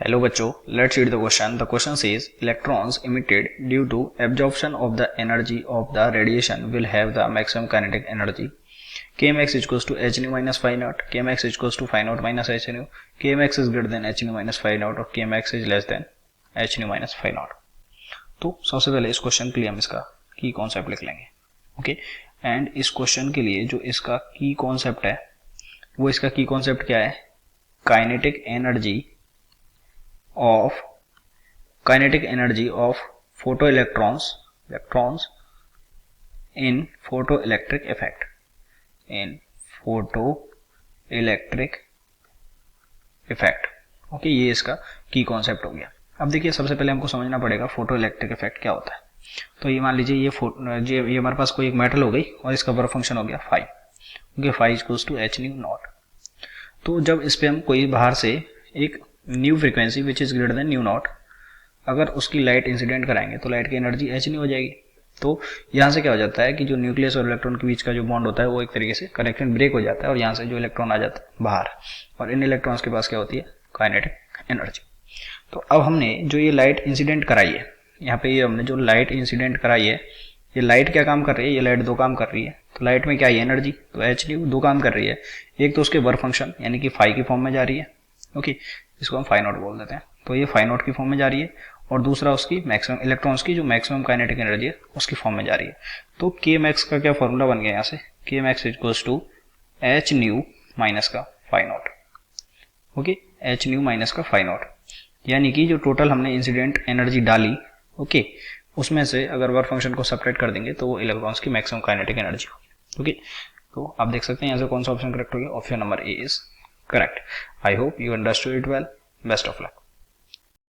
Hello बच्चों, let's read the question. The question says electrons emitted due to absorption of the energy of the radiation will have the maximum kinetic energy. Kmax is equals to h nu minus phi naught. Kmax is equals to phi naught minus h nu. Kmax is greater than h nu minus phi naught और Kmax is less than h nu minus phi naught. तो सबसे पहले इस question के लिए हम इसका की कॉन्सेप्ट लिख लेंगे. ओके, एंड इस क्वेश्चन के लिए जो इसका की कॉन्सेप्ट है वो इसका की कॉन्सेप्ट क्या है? Kinetic energy of photoelectrons in photoelectric effect. Okay, ये इसका की कॉन्सेप्ट हो गया. अब देखिए, सबसे पहले हमको समझना पड़ेगा फोटो इलेक्ट्रिक इफेक्ट क्या होता है. तो ये मान लीजिए ये हमारे पास कोई एक मेटल हो गई और इसका वर्क फंक्शन हो गया phi. Okay, phi equals to H nu naught. तो जब इस पे हम कोई बाहर से एक nu frequency which is greater than nu naught अगर उसकी लाइट इंसिडेंट कराएंगे तो लाइट की एनर्जी एच न्यू हो जाएगी. तो यहाँ से क्या हो जाता है कि जो न्यूक्लियस और इलेक्ट्रॉन के बीच का जो बॉन्ड होता है वो एक तरीके से कनेक्शन ब्रेक हो जाता है और यहाँ से जो इलेक्ट्रॉन आ जाता है बाहर, और इन इलेक्ट्रॉन्स के पास क्या होती है? Kinetic energy. तो अब हमने जो ये लाइट इंसिडेंट कराई है, यहाँ पे ये हमने जो लाइट इंसिडेंट कराई है, ये लाइट क्या काम कर रही है? ये लाइट दो काम कर रही है. तो लाइट में क्या है? एनर्जी. तो एच न्यू दो काम कर रही है. एक तो उसके वर्क फंक्शन यानी कि फाई की फॉर्म में जा रही है. ओके, इसको हम फाई नॉट बोल देते हैं. तो ये फाई नॉट की फॉर्म में जा रही है और दूसरा उसकी मैक्सिमम इलेक्ट्रॉन्स की जो मैक्सिमम काइनेटिक एनर्जी है उसकी फॉर्म में जा रही है. तो के मैक्स का क्या फॉर्मूला बन गया यहाँ से? K max equals to H nu minus का phi naught. Okay, H nu minus का फाई नॉट, यानी कि जो टोटल हमने इंसिडेंट एनर्जी डाली, ओके, उसमें से अगर वर्क फंक्शन को सेपरेट कर देंगे तो वो इलेक्ट्रॉन्स की मैक्सिमम काइनेटिक एनर्जी होगी. ओके, तो आप देख सकते हैं यहाँ से कौन सा ऑप्शन करेक्ट हो गया? Option number A is correct. I hope you understood it well. Best of luck.